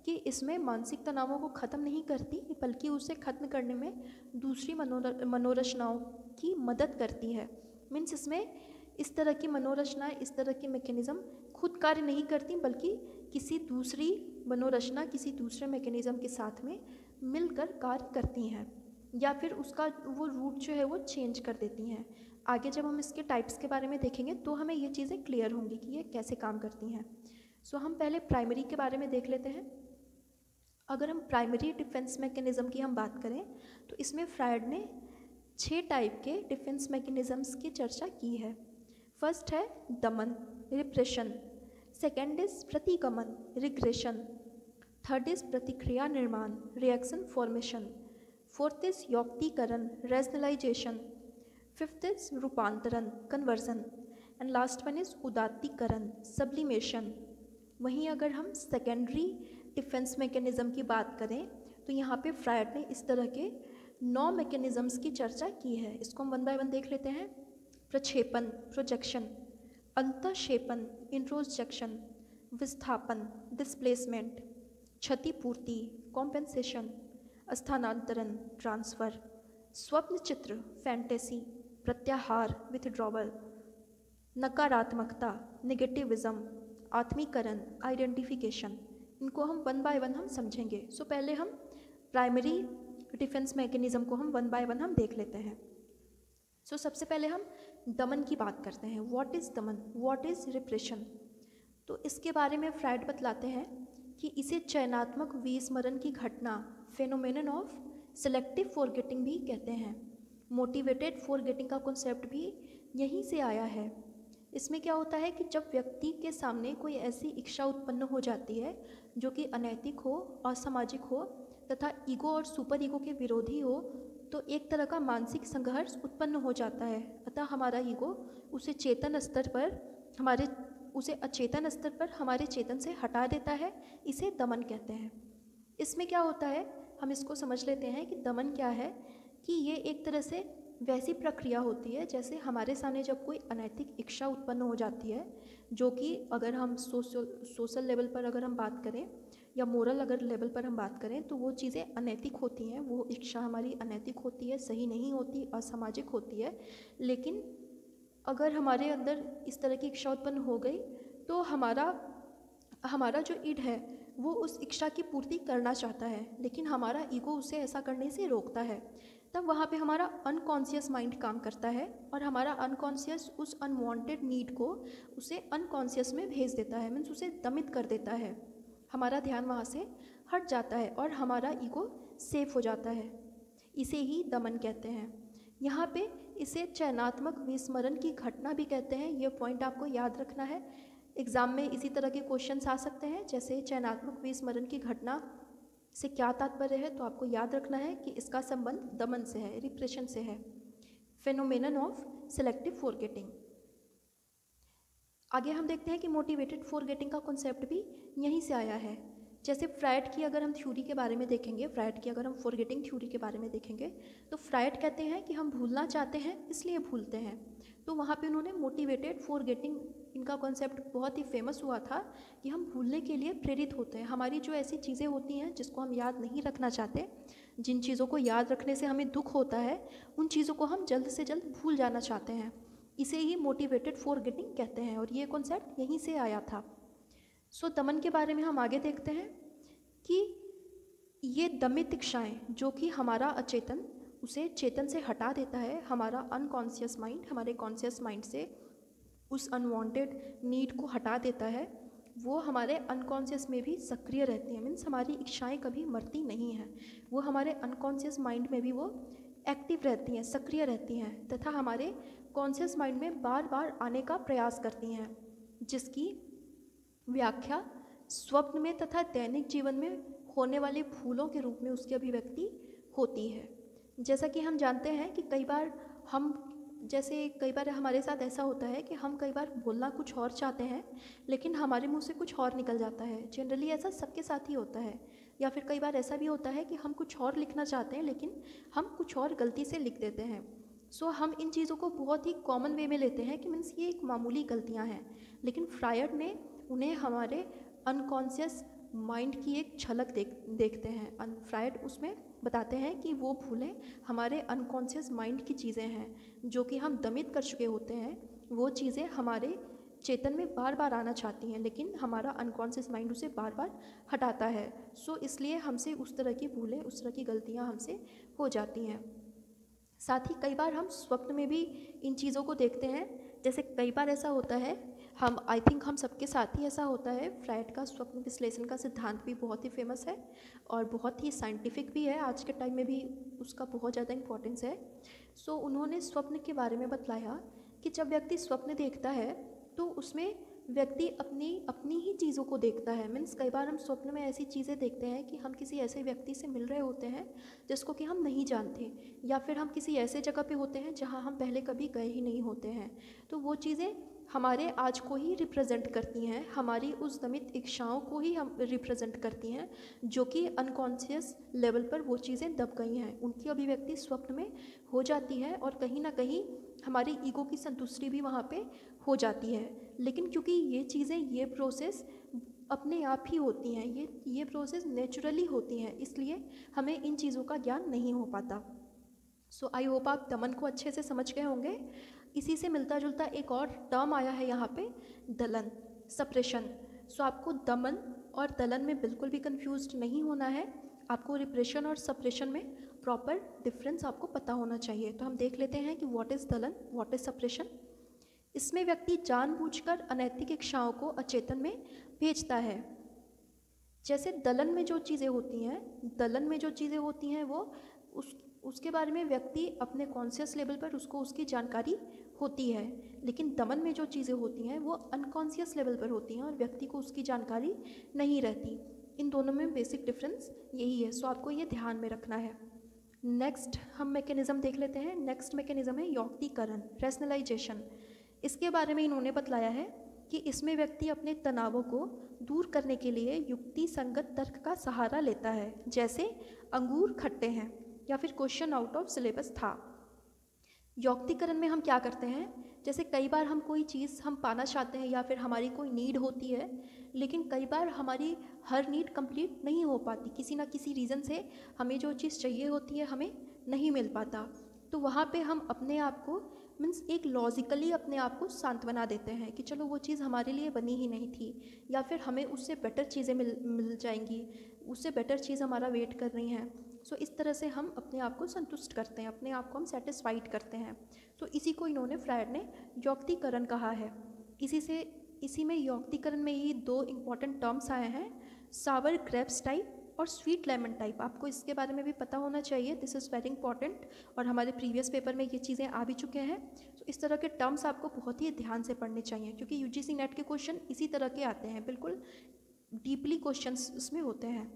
कि इसमें मानसिक तनावों को ख़त्म नहीं करती, बल्कि उसे ख़त्म करने में दूसरी मनोरचनाओं की मदद करती है। मीन्स इसमें इस तरह की मनोरचना, इस तरह की मैकेनिज़्म खुद कार्य नहीं करती, बल्कि किसी दूसरी मनोरचना, किसी दूसरे मैकेनिज़्म के साथ में मिलकर कार्य करती हैं, या फिर उसका वो रूट जो है वो चेंज कर देती हैं। आगे जब हम इसके टाइप्स के बारे में देखेंगे तो हमें ये चीज़ें क्लियर होंगी कि ये कैसे काम करती हैं। सो हम पहले प्राइमरी के बारे में देख लेते हैं। अगर हम प्राइमरी डिफेंस मैकेनिज़्म की हम बात करें तो इसमें फ्रायड ने 6 टाइप के डिफेंस मैकेनिज़म्स की चर्चा की है। फर्स्ट है दमन, रिप्रेशन। सेकेंड इज़ प्रतिगमन, रिग्रेशन। थर्ड इज़ प्रतिक्रिया निर्माण, रिएक्शन फॉर्मेशन। फोर्थ इज़ यौक्तिकरण, रेशनलाइजेशन। फिफ्थ इज़ रूपांतरण, conversion. And last one is उदात्तीकरण, सब्लिमेशन। वहीं अगर हम सेकेंडरी डिफेंस मैकेनिज़्म की बात करें तो यहाँ पे फ्रायड ने इस तरह के 9 मैकेनिज़म्स की चर्चा की है। इसको हम वन बाय वन देख लेते हैं। प्रक्षेपण, प्रोजेक्शन। अंतःक्षेपण, इंट्रोजेक्शन। विस्थापन, डिस्प्लेसमेंट। क्षतिपूर्ति, कॉम्पेंसेशन। स्थानांतरण, ट्रांसफ़र। स्वप्न चित्र, फैंटेसी। प्रत्याहार, विथड्रॉवल। नकारात्मकता, नेगेटिविज्म। आत्मीकरण, आइडेंटिफिकेशन। इनको हम वन बाय वन हम समझेंगे। सो पहले हम प्राइमरी डिफेंस मैकेनिज़्म को हम वन बाय वन हम देख लेते हैं। सो सबसे पहले हम दमन की बात करते हैं। What is Daman, what is repression. तो इसके बारे में फ्रायड बतलाते हैं कि इसे चयनात्मक विस्मरण की घटना, फेनोमेनन ऑफ सेलेक्टिव फॉरगेटिंग भी कहते हैं। मोटिवेटेड फॉरगेटिंग का कॉन्सेप्ट भी यहीं से आया है। इसमें क्या होता है कि जब व्यक्ति के सामने कोई ऐसी इच्छा उत्पन्न हो जाती है जो कि अनैतिक हो, असामाजिक हो तथा ईगो और सुपर ईगो के विरोधी हो, तो एक तरह का मानसिक संघर्ष उत्पन्न हो जाता है। अतः हमारा ईगो उसे चेतन स्तर पर उसे अचेतन स्तर पर हमारे चेतन से हटा देता है। इसे दमन कहते हैं। इसमें क्या होता है, हम इसको समझ लेते हैं कि दमन क्या है, कि ये एक तरह से वैसी प्रक्रिया होती है जैसे हमारे सामने जब कोई अनैतिक इच्छा उत्पन्न हो जाती है, जो कि अगर हम सोशल लेवल पर अगर हम बात करें या मोरल अगर लेवल पर हम बात करें, तो वो चीज़ें अनैतिक होती हैं, वो इच्छा हमारी अनैतिक होती है, सही नहीं होती, असामाजिक होती है। लेकिन अगर हमारे अंदर इस तरह की इच्छा उत्पन्न हो गई तो हमारा जो ईड है वो उस इच्छा की पूर्ति करना चाहता है, लेकिन हमारा ईगो उसे ऐसा करने से रोकता है। तब वहाँ पे हमारा अनकॉन्शियस माइंड काम करता है और हमारा अनकॉन्शियस उस अनवांटेड नीड को उसे अनकॉन्शियस में भेज देता है, मीन्स उसे दमित कर देता है। हमारा ध्यान वहाँ से हट जाता है और हमारा ईगो सेफ हो जाता है। इसे ही दमन कहते हैं। यहाँ पे इसे चयनात्मक विस्मरण की घटना भी कहते हैं। ये पॉइंट आपको याद रखना है। एग्ज़ाम में इसी तरह के क्वेश्चंस आ सकते हैं, जैसे चयनात्मक विस्मरण की घटना से क्या तात्पर्य है, तो आपको याद रखना है कि इसका संबंध दमन से है, रिप्रेशन से है। Phenomenon of selective forgetting. आगे हम देखते हैं कि मोटिवेटेड फॉरगेटिंग का कॉन्सेप्ट भी यहीं से आया है। जैसे फ्रायड की अगर हम थ्योरी के बारे में देखेंगे, फ्रायड की अगर हम फॉरगेटिंग थ्योरी के बारे में देखेंगे, तो फ्रायड कहते हैं कि हम भूलना चाहते हैं इसलिए भूलते हैं। तो वहाँ पे उन्होंने मोटिवेटेड फॉरगेटिंग, इनका कॉन्सेप्ट बहुत ही फेमस हुआ था कि हम भूलने के लिए प्रेरित होते हैं। हमारी जो ऐसी चीज़ें होती हैं जिसको हम याद नहीं रखना चाहते, जिन चीज़ों को याद रखने से हमें दुख होता है, उन चीज़ों को हम जल्द से जल्द भूल जाना चाहते हैं। इसे ही मोटिवेटेड फॉरगेटिंग कहते हैं और ये कॉन्सेप्ट यहीं से आया था। सो दमन के बारे में हम आगे देखते हैं कि ये दमित इच्छाएँ जो कि हमारा अचेतन उसे चेतन से हटा देता है, हमारा अनकॉन्शियस माइंड हमारे कॉन्शियस माइंड से उस अनवांटेड नीड को हटा देता है, वो हमारे अनकॉन्शियस में भी सक्रिय रहती हैं। मीन्स हमारी इच्छाएं कभी मरती नहीं हैं, वो हमारे अनकॉन्शियस माइंड में भी वो एक्टिव रहती हैं, सक्रिय रहती हैं तथा हमारे कॉन्शियस माइंड में बार बार आने का प्रयास करती हैं, जिसकी व्याख्या स्वप्न में तथा दैनिक जीवन में होने वाली भूलों के रूप में उसकी अभिव्यक्ति होती है। जैसा कि हम जानते हैं कि कई बार हमारे साथ ऐसा होता है कि हम कई बार बोलना कुछ और चाहते हैं लेकिन हमारे मुंह से कुछ और निकल जाता है। जनरली ऐसा सबके साथ ही होता है। या फिर कई बार ऐसा भी होता है कि हम कुछ और लिखना चाहते हैं लेकिन हम कुछ और गलती से लिख देते हैं। सो हम इन चीज़ों को बहुत ही कॉमन वे में लेते हैं कि मीन्स ये एक मामूली गलतियाँ हैं, लेकिन फ्रायड ने उन्हें हमारे अनकॉन्शियस माइंड की एक झलक देखते हैं। फ्रायड उसमें बताते हैं कि वो भूलें हमारे अनकॉन्शियस माइंड की चीज़ें हैं जो कि हम दमित कर चुके होते हैं। वो चीज़ें हमारे चेतन में बार बार आना चाहती हैं लेकिन हमारा अनकॉन्शियस माइंड उसे बार बार हटाता है। सो इसलिए हमसे उस तरह की भूलें, उस तरह की गलतियाँ हमसे हो जाती हैं। साथ ही कई बार हम स्वप्न में भी इन चीज़ों को देखते हैं। जैसे कई बार ऐसा होता है, आई थिंक हम सबके साथ ही ऐसा होता है। फ्रायड का स्वप्न विश्लेषण का सिद्धांत भी बहुत ही फेमस है और बहुत ही साइंटिफिक भी है। आज के टाइम में भी उसका बहुत ज़्यादा इम्पोर्टेंस है। सो उन्होंने स्वप्न के बारे में बतलाया कि जब व्यक्ति स्वप्न देखता है तो उसमें व्यक्ति अपनी ही चीज़ों को देखता है। मीन्स कई बार हम स्वप्न में ऐसी चीज़ें देखते हैं कि हम किसी ऐसे व्यक्ति से मिल रहे होते हैं जिसको कि हम नहीं जानते, या फिर हम किसी ऐसे जगह पे होते हैं जहाँ हम पहले कभी गए ही नहीं होते हैं। तो वो चीज़ें हमारे आज को ही रिप्रेजेंट करती हैं, हमारी उस दमित इच्छाओं को ही हम रिप्रेजेंट करती हैं जो कि अनकॉन्शियस लेवल पर वो चीज़ें दब गई हैं। उनकी अभिव्यक्ति स्वप्न में हो जाती है और कहीं ना कहीं हमारी ईगो की संतुष्टि भी वहाँ पे हो जाती है। लेकिन क्योंकि ये चीज़ें, ये प्रोसेस अपने आप ही होती हैं, ये प्रोसेस नेचुरली होती हैं, इसलिए हमें इन चीज़ों का ज्ञान नहीं हो पाता। सो आई होप आप दमन को अच्छे से समझ गए होंगे। इसी से मिलता जुलता एक और टर्म आया है यहाँ पे, दलन, सप्रेशन। सो आपको दमन और दलन में बिल्कुल भी कंफ्यूज्ड नहीं होना है। आपको रिप्रेशन और सप्रेशन में प्रॉपर डिफरेंस आपको पता होना चाहिए। तो हम देख लेते हैं कि what is Dalan, what is suppression. इसमें व्यक्ति जानबूझकर अनैतिक इच्छाओं को अचेतन में भेजता है। जैसे दलन में जो चीज़ें होती हैं वो उसके बारे में व्यक्ति अपने कॉन्शियस लेवल पर उसको उसकी जानकारी होती है, लेकिन दमन में जो चीज़ें होती हैं वो अनकॉन्शियस लेवल पर होती हैं और व्यक्ति को उसकी जानकारी नहीं रहती। इन दोनों में बेसिक डिफरेंस यही है। सो आपको ये ध्यान में रखना है। नेक्स्ट हम मैकेनिज़्म देख लेते हैं। नेक्स्ट मैकेनिज़्म है यौक्तिकरण, रैशनलाइजेशन। इसके बारे में इन्होंने बतलाया है कि इसमें व्यक्ति अपने तनावों को दूर करने के लिए युक्ति संगत तर्क का सहारा लेता है, जैसे अंगूर खट्टे हैं या फिर क्वेश्चन आउट ऑफ सिलेबस था। यौक्तिकरण में हम क्या करते हैं, जैसे कई बार हम कोई चीज़ हम पाना चाहते हैं या फिर हमारी कोई नीड होती है, लेकिन कई बार हमारी हर नीड कंप्लीट नहीं हो पाती, किसी ना किसी रीज़न से हमें जो चीज़ चाहिए होती है हमें नहीं मिल पाता। तो वहाँ पे हम अपने आप को मीन्स एक लॉजिकली अपने आप को सांत्वना देते हैं कि चलो वो चीज़ हमारे लिए बनी ही नहीं थी, या फिर हमें उससे बेटर चीज़ें मिल जाएंगी, उससे बेटर चीज़ हमारा वेट कर रही हैं। सो इस तरह से हम अपने आप को संतुष्ट करते हैं, अपने आप को हम सेटिस्फाइड करते हैं। तो इसी को इन्होंने फ्रायड ने यौक्तिकरण कहा है। इसी में यौक्तिकरण में ही दो इम्पॉर्टेंट टर्म्स आए हैं, सावर ग्रेप्स टाइप और स्वीट लेमन टाइप। आपको इसके बारे में भी पता होना चाहिए, दिस इज़ वेरी इंपॉर्टेंट, और हमारे प्रीवियस पेपर में ये चीज़ें आ भी चुके हैं। तो इस तरह के टर्म्स आपको बहुत ही ध्यान से पढ़ने चाहिए, क्योंकि यूजीसी नेट के क्वेश्चन इसी तरह के आते हैं, बिल्कुल डीपली क्वेश्चंस इसमें होते हैं।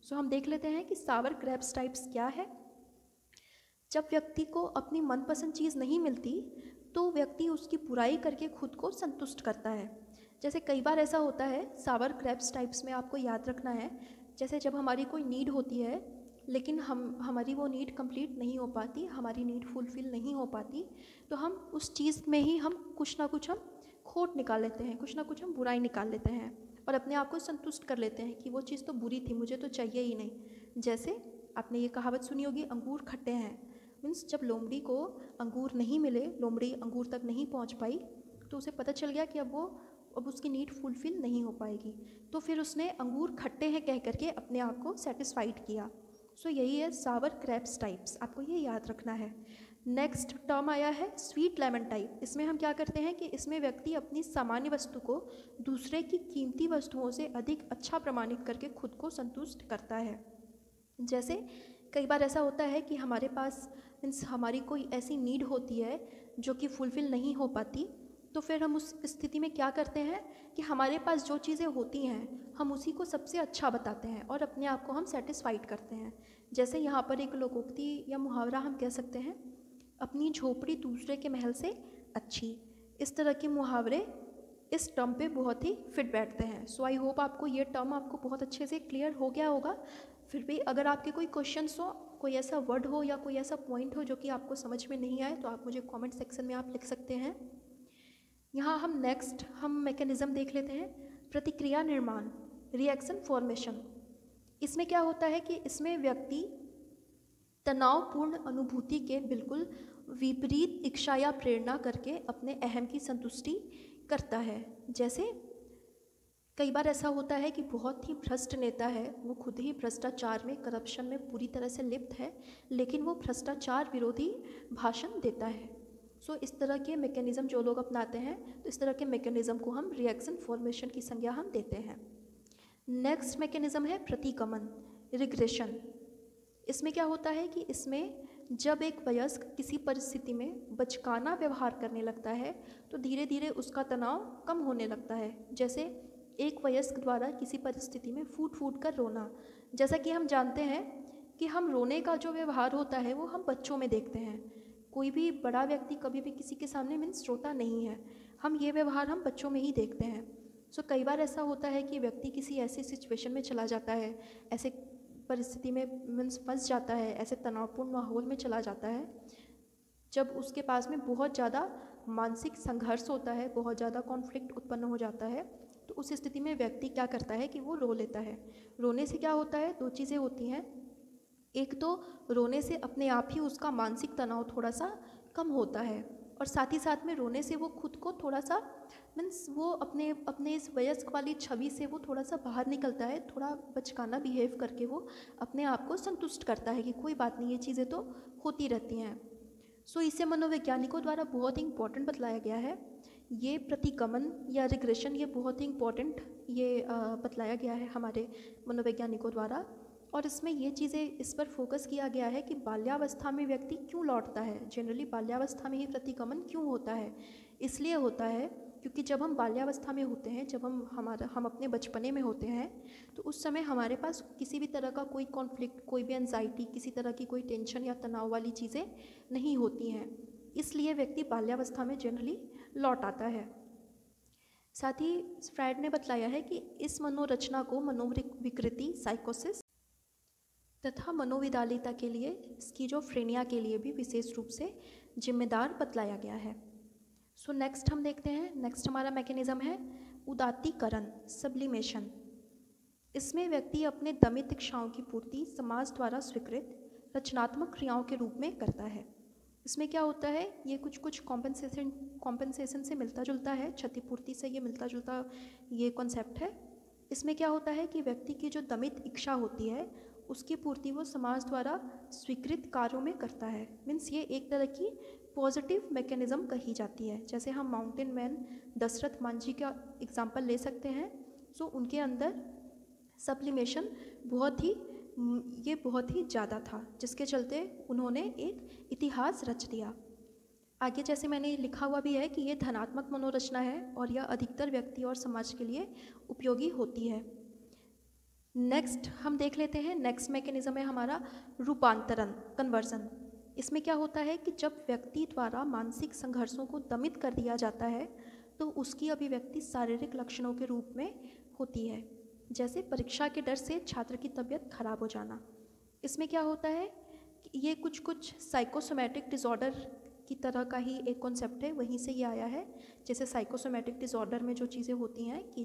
सो हम देख लेते हैं कि सावर ग्रेप्स टाइप्स क्या है। जब व्यक्ति को अपनी मनपसंद चीज़ नहीं मिलती तो व्यक्ति उसकी बुराई करके खुद को संतुष्ट करता है। जैसे कई बार ऐसा होता है, सावर ग्रेप्स टाइप्स में आपको याद रखना है, जैसे जब हमारी कोई नीड होती है लेकिन हमारी वो नीड कंप्लीट नहीं हो पाती, हमारी नीड फुलफ़िल नहीं हो पाती, तो हम उस चीज़ में ही हम कुछ ना कुछ हम खोट निकाल लेते हैं, कुछ ना कुछ हम बुराई निकाल लेते हैं और अपने आप को संतुष्ट कर लेते हैं कि वो चीज़ तो बुरी थी, मुझे तो चाहिए ही नहीं। जैसे आपने ये कहावत सुनी होगी, अंगूर खट्टे हैं। मीन्स जब लोमड़ी को अंगूर नहीं मिले, लोमड़ी अंगूर तक नहीं पहुंच पाई, तो उसे पता चल गया कि अब उसकी नीड फुलफ़िल नहीं हो पाएगी, तो फिर उसने अंगूर खट्टे हैं कह करके अपने आप को सेटिस्फाइड किया। सो यही है सावर ग्रेप्स टाइप्स, आपको ये याद रखना है। नेक्स्ट टर्म आया है स्वीट लेमन टाइप। इसमें हम क्या करते हैं कि इसमें व्यक्ति अपनी सामान्य वस्तु को दूसरे की कीमती वस्तुओं से अधिक अच्छा प्रमाणित करके खुद को संतुष्ट करता है। जैसे कई बार ऐसा होता है कि हमारे पास मीन्स हमारी कोई ऐसी नीड होती है जो कि फुलफ़िल नहीं हो पाती, तो फिर हम उस स्थिति में क्या करते हैं कि हमारे पास जो चीज़ें होती हैं हम उसी को सबसे अच्छा बताते हैं और अपने आप को हम सेटिस्फाइड करते हैं। जैसे यहाँ पर एक लोकोक्ति या मुहावरा हम कह सकते हैं, अपनी झोपड़ी दूसरे के महल से अच्छी। इस तरह के मुहावरे इस टर्म पे बहुत ही फिट बैठते हैं। सो आई होप आपको ये टर्म आपको बहुत अच्छे से क्लियर हो गया होगा। फिर भी अगर आपके कोई क्वेश्चंस हो, कोई ऐसा वर्ड हो या कोई ऐसा पॉइंट हो जो कि आपको समझ में नहीं आए, तो आप मुझे कमेंट सेक्शन में आप लिख सकते हैं। यहाँ हम मैकेनिज़्म देख लेते हैं, प्रतिक्रिया निर्माण, रिएक्शन फॉर्मेशन। इसमें क्या होता है कि इसमें व्यक्ति तनावपूर्ण अनुभूति के बिल्कुल विपरीत इच्छा या प्रेरणा करके अपने अहम की संतुष्टि करता है। जैसे कई बार ऐसा होता है कि बहुत ही भ्रष्ट नेता है, वो खुद ही भ्रष्टाचार में, करप्शन में पूरी तरह से लिप्त है, लेकिन वो भ्रष्टाचार विरोधी भाषण देता है। सो इस तरह के मैकेनिज़्म जो लोग अपनाते हैं, तो इस तरह के मैकेनिज़्म को हम रिएक्शन फॉर्मेशन की संज्ञा हम देते हैं। नेक्स्ट मैकेनिज़्म है प्रतिगमन, रिग्रेशन। इसमें क्या होता है कि इसमें जब एक वयस्क किसी परिस्थिति में बचकाना व्यवहार करने लगता है तो धीरे धीरे उसका तनाव कम होने लगता है। जैसे एक वयस्क द्वारा किसी परिस्थिति में फूट फूट कर रोना। जैसा कि हम जानते हैं कि हम रोने का जो व्यवहार होता है वो हम बच्चों में देखते हैं। कोई भी बड़ा व्यक्ति कभी भी किसी के सामने मीन्स रोता नहीं है, हम ये व्यवहार हम बच्चों में ही देखते हैं। सो कई बार ऐसा होता है कि व्यक्ति किसी ऐसी सिचुएशन में चला जाता है, ऐसे परिस्थिति में मीन्स फंस जाता है, ऐसे तनावपूर्ण माहौल में चला जाता है जब उसके पास में बहुत ज़्यादा मानसिक संघर्ष होता है, बहुत ज़्यादा कॉन्फ्लिक्ट उत्पन्न हो जाता है। तो उस स्थिति में व्यक्ति क्या करता है कि वो रो लेता है। रोने से क्या होता है, दो चीज़ें होती हैं। एक तो रोने से अपने आप ही उसका मानसिक तनाव थोड़ा सा कम होता है, और साथ ही साथ में रोने से वो खुद को थोड़ा सा मीन्स वो अपने इस वयस्क वाली छवि से वो थोड़ा सा बाहर निकलता है, थोड़ा बचकाना बिहेव करके वो अपने आप को संतुष्ट करता है कि कोई बात नहीं, ये चीज़ें तो होती रहती हैं। सो इसे मनोवैज्ञानिकों द्वारा बहुत ही इंपॉर्टेंट बतलाया गया है। ये प्रतिगमन या रिग्रेशन, ये बहुत ही इंपॉर्टेंट ये बतलाया गया है हमारे मनोवैज्ञानिकों द्वारा। और इसमें ये चीज़ें इस पर फोकस किया गया है कि बाल्यावस्था में व्यक्ति क्यों लौटता है, जनरली बाल्यावस्था में ही प्रतिगमन क्यों होता है। इसलिए होता है क्योंकि जब हम बाल्यावस्था में होते हैं, जब हम अपने बचपने में होते हैं, तो उस समय हमारे पास किसी भी तरह का कोई कॉन्फ्लिक्ट, कोई भी एंजाइटी, किसी तरह की कोई टेंशन या तनाव वाली चीज़ें नहीं होती हैं। इसलिए व्यक्ति बाल्यावस्था में जनरली लौट आता है। साथ ही फ्रायड ने बतलाया है कि इस मनोरचना को मनोविकृति, साइकोसिस तथा मनोविदालिता के लिए, स्किज़ोफ्रेनिया के लिए भी विशेष रूप से जिम्मेदार बतलाया गया है। सो नेक्स्ट हम देखते हैं, नेक्स्ट हमारा मैकेनिज्म है उदात्तीकरण, सब्लिमेशन। इसमें व्यक्ति अपने दमित इच्छाओं की पूर्ति समाज द्वारा स्वीकृत रचनात्मक क्रियाओं के रूप में करता है। इसमें क्या होता है, ये कुछ कॉम्पेंसेशन से मिलता जुलता है, क्षतिपूर्ति से ये मिलता जुलता ये कॉन्सेप्ट है। इसमें क्या होता है कि व्यक्ति की जो दमित इच्छा होती है उसकी पूर्ति वो समाज द्वारा स्वीकृत कार्यों में करता है। मीन्स ये एक तरह की पॉजिटिव मैकेनिज़्म कही जाती है। जैसे हम माउंटेन मैन दशरथ मांझी का एग्जाम्पल ले सकते हैं। सो उनके अंदर सब्लिमेशन बहुत ही ज़्यादा था, जिसके चलते उन्होंने एक इतिहास रच दिया। आगे जैसे मैंने लिखा हुआ भी है कि ये धनात्मक मनोरचना है और यह अधिकतर व्यक्ति और समाज के लिए उपयोगी होती है। नेक्स्ट हम देख लेते हैं, नेक्स्ट मैकेनिज्म है हमारा रूपांतरण, कन्वर्जन। इसमें क्या होता है कि जब व्यक्ति द्वारा मानसिक संघर्षों को दमित कर दिया जाता है तो उसकी अभिव्यक्ति शारीरिक लक्षणों के रूप में होती है। जैसे परीक्षा के डर से छात्र की तबीयत खराब हो जाना। इसमें क्या होता है कि ये कुछ साइकोसोमैटिक डिसऑर्डर की तरह का ही एक कॉन्सेप्ट है, वहीं से ये आया है। जैसे साइकोसोमैटिक डिसऑर्डर में जो चीज़ें होती हैं कि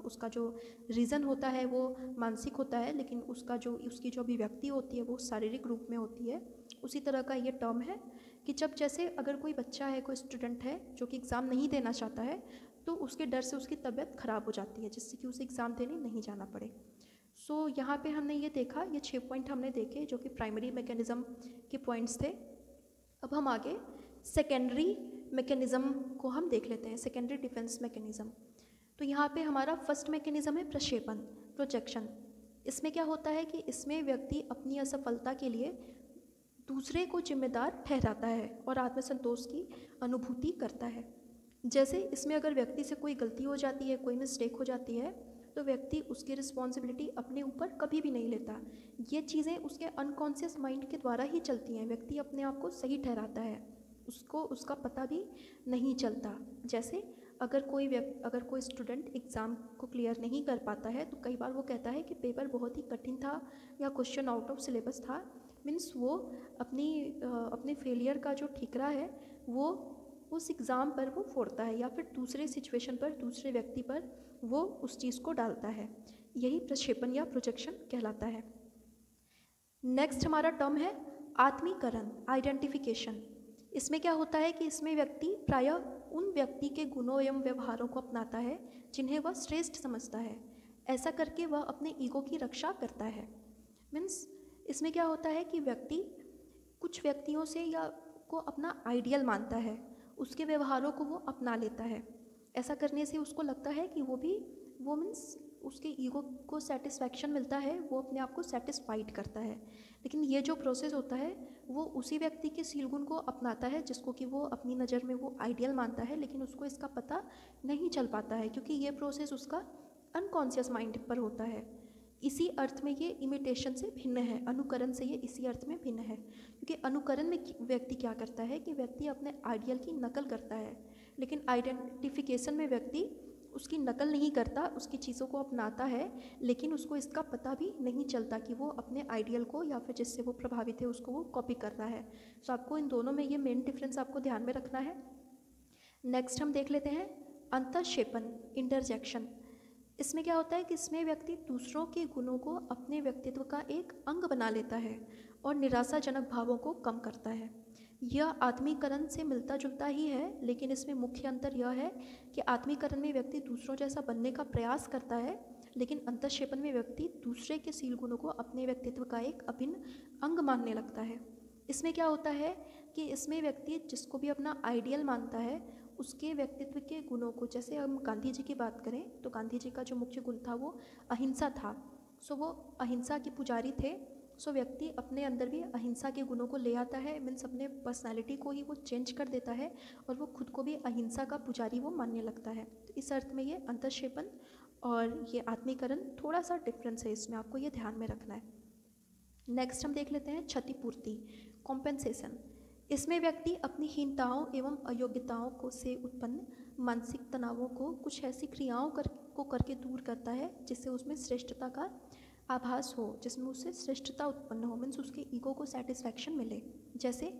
उसका जो रीज़न होता है वो मानसिक होता है, लेकिन उसकी जो अभिव्यक्ति होती है वो शारीरिक रूप में होती है। उसी तरह का ये टर्म है कि जब जैसे अगर कोई बच्चा है, कोई स्टूडेंट है जो कि एग्ज़ाम नहीं देना चाहता है, तो उसके डर से उसकी तबीयत ख़राब हो जाती है, जिससे कि उसे एग्ज़ाम देने नहीं जाना पड़े। सो यहाँ पे हमने ये देखा, ये 6 पॉइंट हमने देखे जो कि प्राइमरी मैकेनिज़्म के पॉइंट्स थे। अब हम आगे सेकेंडरी मैकेनिज़्म को हम देख लेते हैं, सेकेंडरी डिफेंस मैकेनिज़्म। तो यहाँ पे हमारा फर्स्ट मैकेनिज़्म है प्रक्षेपण, प्रोजेक्शन। इसमें क्या होता है कि इसमें व्यक्ति अपनी असफलता के लिए दूसरे को जिम्मेदार ठहराता है और आत्मसंतोष की अनुभूति करता है। जैसे इसमें अगर व्यक्ति से कोई गलती हो जाती है, कोई मिस्टेक हो जाती है, तो व्यक्ति उसकी रिस्पॉन्सिबिलिटी अपने ऊपर कभी भी नहीं लेता। ये चीज़ें उसके अनकॉन्शियस माइंड के द्वारा ही चलती हैं। व्यक्ति अपने आप को सही ठहराता है, उसको उसका पता भी नहीं चलता। जैसे अगर कोई स्टूडेंट एग्ज़ाम को क्लियर नहीं कर पाता है तो कई बार वो कहता है कि पेपर बहुत ही कठिन था या क्वेश्चन आउट ऑफ सिलेबस था। मीन्स वो अपने फेलियर का जो ठिकरा है वो उस एग्ज़ाम पर वो फोड़ता है या फिर दूसरे सिचुएशन पर, दूसरे व्यक्ति पर वो उस चीज़ को डालता है। यही प्रक्षेपण या प्रोजेक्शन कहलाता है। नेक्स्ट हमारा टर्म है आत्मीकरण, आइडेंटिफिकेशन। इसमें क्या होता है कि इसमें व्यक्ति प्रायः उन व्यक्ति के गुणों एवं व्यवहारों को अपनाता है जिन्हें वह श्रेष्ठ समझता है। ऐसा करके वह अपने ईगो की रक्षा करता है। मीन्स इसमें क्या होता है कि व्यक्ति कुछ व्यक्तियों से या को अपना आइडियल मानता है, उसके व्यवहारों को वो अपना लेता है। ऐसा करने से उसको लगता है कि वो मीन्स उसके ईगो को सेटिस्फैक्शन मिलता है, वो अपने आप को सेटिस्फाइड करता है। लेकिन ये जो प्रोसेस होता है वो उसी व्यक्ति के सील गुण को अपनाता है जिसको कि वो अपनी नज़र में वो आइडियल मानता है, लेकिन उसको इसका पता नहीं चल पाता है क्योंकि ये प्रोसेस उसका अनकॉन्शियस माइंड पर होता है। इसी अर्थ में ये इमिटेशन से भिन्न है, अनुकरण से ये इसी अर्थ में भिन्न है। क्योंकि अनुकरण में व्यक्ति क्या करता है कि व्यक्ति अपने आइडियल की नकल करता है, लेकिन आइडेंटिफिकेशन में व्यक्ति उसकी नकल नहीं करता, उसकी चीज़ों को अपनाता है, लेकिन उसको इसका पता भी नहीं चलता कि वो अपने आइडियल को या फिर जिससे वो प्रभावित है उसको वो कॉपी कर रहा है। तो आपको इन दोनों में ये मेन डिफरेंस आपको ध्यान में रखना है। नेक्स्ट हम देख लेते हैं अंतःक्षेपण, इंटरजेक्शन। इसमें क्या होता है कि इसमें व्यक्ति दूसरों के गुणों को अपने व्यक्तित्व का एक अंग बना लेता है और निराशाजनक भावों को कम करता है। यह आत्मीकरण से मिलता जुलता ही है, लेकिन इसमें मुख्य अंतर यह है कि आत्मीकरण में व्यक्ति दूसरों जैसा बनने का प्रयास करता है, लेकिन अंतःक्षेपण में व्यक्ति दूसरे के सील गुणों को अपने व्यक्तित्व का एक अभिन्न अंग मानने लगता है। इसमें क्या होता है कि इसमें व्यक्ति जिसको भी अपना आइडियल मानता है उसके व्यक्तित्व के गुणों को, जैसे हम गांधी जी की बात करें तो गांधी जी का जो मुख्य गुण था वो अहिंसा था। सो वो अहिंसा के पुजारी थे। सो व्यक्ति अपने अंदर भी अहिंसा के गुणों को ले आता है, मीन्स अपने पर्सनालिटी को ही वो चेंज कर देता है और वो खुद को भी अहिंसा का पुजारी वो मानने लगता है। तो इस अर्थ में ये अंतःक्षेपण और ये आत्मीकरण थोड़ा सा डिफरेंस है, इसमें आपको ये ध्यान में रखना है। नेक्स्ट हम देख लेते हैं क्षतिपूर्ति, कॉम्पेंसेशन। इसमें व्यक्ति अपनी हीनताओं एवं अयोग्यताओं को से उत्पन्न मानसिक तनावों को कुछ ऐसी क्रियाओं को करके दूर करता है जिससे उसमें श्रेष्ठता का आभास हो, जिसमें उससे श्रेष्ठता उत्पन्न हो, मीन्स उसके ईगो को सेटिस्फैक्शन मिले। जैसे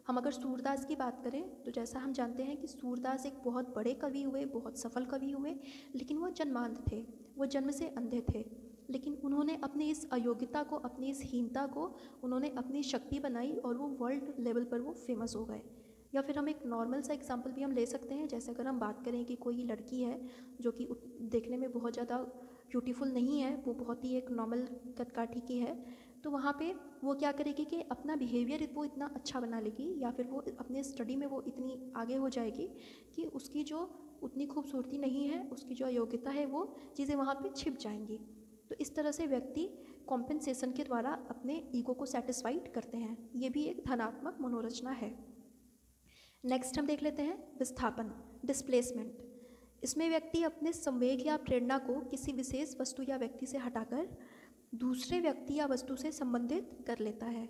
हम अगर सूरदास की बात करें तो जैसा हम जानते हैं कि सूरदास एक बहुत बड़े कवि हुए, बहुत सफल कवि हुए, लेकिन वो जन्मांध थे, वो जन्म से अंधे थे। लेकिन उन्होंने अपनी इस अयोग्यता को, अपनी इस हीनता को उन्होंने अपनी शक्ति बनाई और वो वर्ल्ड लेवल पर वो फेमस हो गए। या फिर हम एक नॉर्मल सा एग्जांपल भी हम ले सकते हैं, जैसे अगर हम बात करें कि कोई लड़की है जो कि देखने में बहुत ज़्यादा ब्यूटीफुल नहीं है, वो बहुत ही एक नॉर्मल कदकाठी की है, तो वहाँ पे वो क्या करेगी कि अपना बिहेवियर वो इतना अच्छा बना लेगी या फिर वो अपने स्टडी में वो इतनी आगे हो जाएगी कि उसकी जो उतनी खूबसूरती नहीं है, उसकी जो अयोग्यता है वो चीज़ें वहाँ पे छिप जाएंगी। तो इस तरह से व्यक्ति कॉम्पेंसेशन के द्वारा अपने ईगो को सेटिस्फाइड करते हैं। ये भी एक धनात्मक मनोरचना है। नेक्स्ट हम देख लेते हैं विस्थापन, डिस्प्लेसमेंट। इसमें व्यक्ति अपने संवेग या प्रेरणा को किसी विशेष वस्तु या व्यक्ति से हटाकर दूसरे व्यक्ति या वस्तु से संबंधित कर लेता है।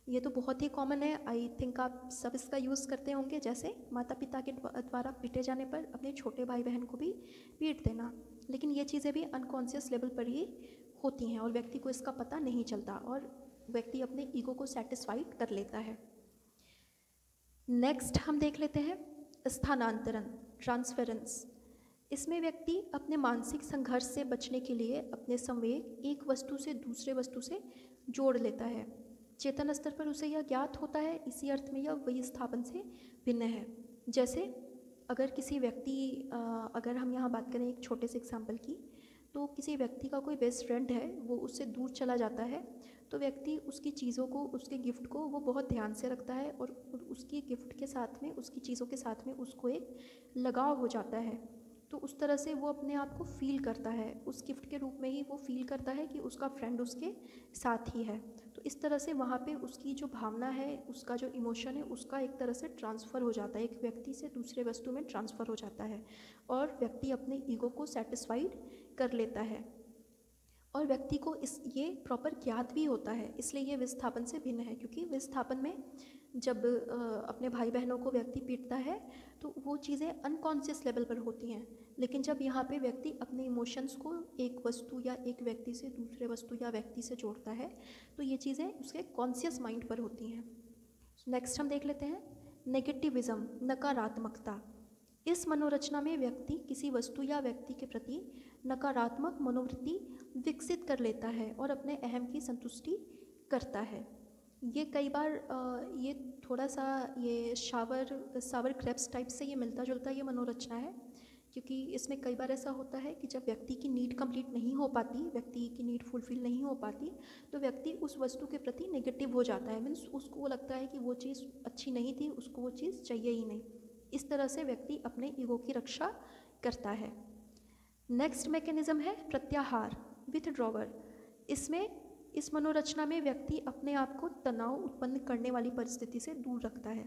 ये तो बहुत ही कॉमन है, आई थिंक आप सब इसका यूज़ करते होंगे। जैसे माता पिता के द्वारा पीटे जाने पर अपने छोटे भाई बहन को भी पीट देना, लेकिन ये चीज़ें भी अनकॉन्शियस लेवल पर ही होती हैं और व्यक्ति को इसका पता नहीं चलता और व्यक्ति अपने ईगो को सेटिस्फाइड कर लेता है। नेक्स्ट हम देख लेते हैं स्थानांतरण, ट्रांसफरेंस। इसमें व्यक्ति अपने मानसिक संघर्ष से बचने के लिए अपने संवेग एक वस्तु से दूसरे वस्तु से जोड़ लेता है। चेतन स्तर पर उसे यह ज्ञात होता है, इसी अर्थ में यह विस्थापन से भिन्न है। जैसे अगर किसी व्यक्ति अगर हम यहाँ बात करें एक छोटे से एग्जाम्पल की, तो किसी व्यक्ति का कोई बेस्ट फ्रेंड है, वो उससे दूर चला जाता है, तो व्यक्ति उसकी चीज़ों को, उसके गिफ्ट को वो बहुत ध्यान से रखता है और उसकी गिफ्ट के साथ में, उसकी चीज़ों के साथ में उसको एक लगाव हो जाता है। तो उस तरह से वो अपने आप को फील करता है, उस गिफ्ट के रूप में ही वो फील करता है कि उसका फ्रेंड उसके साथ ही है। तो इस तरह से वहाँ पे उसकी जो भावना है, उसका जो इमोशन है, उसका एक तरह से ट्रांसफ़र हो जाता है, एक व्यक्ति से दूसरे वस्तु में ट्रांसफ़र हो जाता है और व्यक्ति अपने ईगो को सेटिस्फाइड कर लेता है और व्यक्ति को ये प्रॉपर ज्ञात भी होता है। इसलिए ये विस्थापन से भिन्न है, क्योंकि विस्थापन में जब अपने भाई बहनों को व्यक्ति पीटता है तो वो चीज़ें अनकॉन्शियस लेवल पर होती हैं, लेकिन जब यहाँ पे व्यक्ति अपने इमोशंस को एक वस्तु या एक व्यक्ति से दूसरे वस्तु या व्यक्ति से जोड़ता है तो ये चीज़ें उसके कॉन्शियस माइंड पर होती हैं। नेक्स्ट हम देख लेते हैं नेगेटिविज्म, नकारात्मकता। इस मनोरचना में व्यक्ति किसी वस्तु या व्यक्ति के प्रति नकारात्मक मनोवृत्ति विकसित कर लेता है और अपने अहम की संतुष्टि करता है। ये कई बार ये थोड़ा सा ये सावर क्रेप्स टाइप से ये मिलता जुलता ये मनोरचना है, क्योंकि इसमें कई बार ऐसा होता है कि जब व्यक्ति की नीड कंप्लीट नहीं हो पाती, व्यक्ति की नीड फुलफिल नहीं हो पाती, तो व्यक्ति उस वस्तु के प्रति नेगेटिव हो जाता है। मीन्स उसको लगता है कि वो चीज़ अच्छी नहीं थी, उसको वो चीज़ चाहिए ही नहीं। इस तरह से व्यक्ति अपने ईगो की रक्षा करता है। नेक्स्ट मैकेनिज्म है प्रत्याहार, विथड्रॉवर। इसमें इस मनोरचना में व्यक्ति अपने आप को तनाव उत्पन्न करने वाली परिस्थिति से दूर रखता है।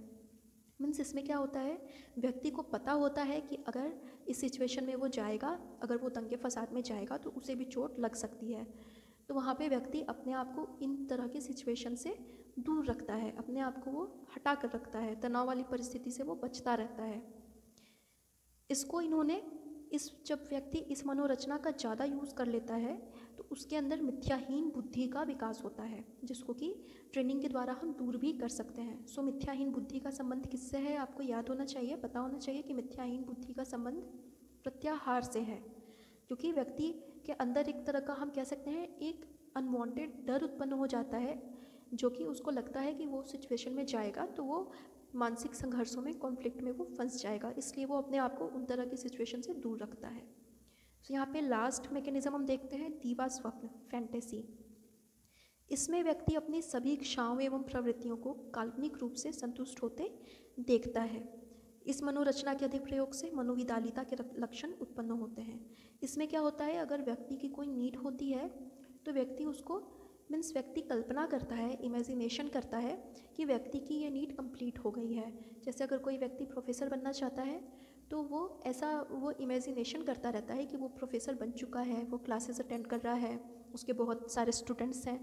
मीन्स इसमें क्या होता है, व्यक्ति को पता होता है कि अगर इस सिचुएशन में वो जाएगा, अगर वो दंगे फसाद में जाएगा तो उसे भी चोट लग सकती है, तो वहाँ पे व्यक्ति अपने आप को इन तरह की सिचुएशन से दूर रखता है, अपने आप को वो हटा कर रखता है, तनाव वाली परिस्थिति से वो बचता रहता है। इसको इन्होंने जब व्यक्ति इस मनोरचना का ज़्यादा यूज़ कर लेता है तो उसके अंदर मिथ्याहीन बुद्धि का विकास होता है, जिसको कि ट्रेनिंग के द्वारा हम दूर भी कर सकते हैं। सो मिथ्याहीन बुद्धि का संबंध किससे है, आपको याद होना चाहिए, पता होना चाहिए कि मिथ्याहीन बुद्धि का संबंध प्रत्याहार से है, क्योंकि व्यक्ति के अंदर एक तरह का हम कह सकते हैं एक अनवांटेड डर उत्पन्न हो जाता है, जो कि उसको लगता है कि वो सिचुएशन में जाएगा तो वो मानसिक संघर्षों में, कॉन्फ्लिक्ट में वो फंस जाएगा, इसलिए वो अपने आप को उन तरह की सिचुएशन से दूर रखता है। तो यहाँ पे लास्ट मैकेनिज्म हम देखते हैं दीवा स्वप्न, फैंटेसी। इसमें व्यक्ति अपनी सभी इच्छाओं एवं प्रवृत्तियों को काल्पनिक रूप से संतुष्ट होते देखता है। इस मनोरचना के अधिक प्रयोग से मनोविदालिता के लक्षण उत्पन्न होते हैं। इसमें क्या होता है, अगर व्यक्ति की कोई नीड होती है तो व्यक्ति उसको मीन्स व्यक्ति कल्पना करता है, इमेजिनेशन करता है कि व्यक्ति की ये नीड कंप्लीट हो गई है। जैसे अगर कोई व्यक्ति प्रोफेसर बनना चाहता है तो वो इमेजिनेशन करता रहता है कि वो प्रोफेसर बन चुका है, वो क्लासेस अटेंड कर रहा है, उसके बहुत सारे स्टूडेंट्स हैं।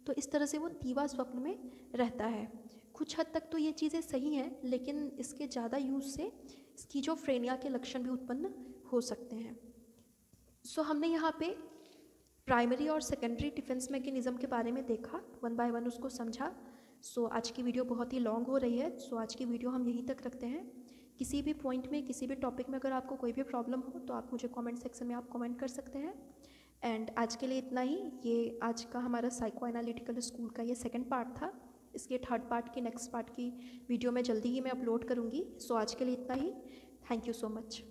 तो इस तरह से वो दीवा स्वप्न में रहता है। कुछ हद तक तो ये चीज़ें सही हैं, लेकिन इसके ज़्यादा यूज़ से स्किज़ोफ्रेनिया के लक्षण भी उत्पन्न हो सकते हैं। सो हमने यहाँ पे प्राइमरी और सेकेंडरी डिफेंस मैकेनिज़्म के बारे में देखा, वन बाय वन उसको समझा। सो आज की वीडियो बहुत ही लॉन्ग हो रही है, सो आज की वीडियो हम यहीं तक रखते हैं। किसी भी पॉइंट में, किसी भी टॉपिक में अगर आपको कोई भी प्रॉब्लम हो तो आप मुझे कमेंट सेक्शन में आप कमेंट कर सकते हैं। एंड आज के लिए इतना ही। ये आज का हमारा साइको एनालिटिकल स्कूल का ये सेकंड पार्ट था। इसके थर्ड पार्ट की, नेक्स्ट पार्ट की वीडियो मैं जल्दी ही मैं अपलोड करूँगी। सो आज के लिए इतना ही। Thank you so much.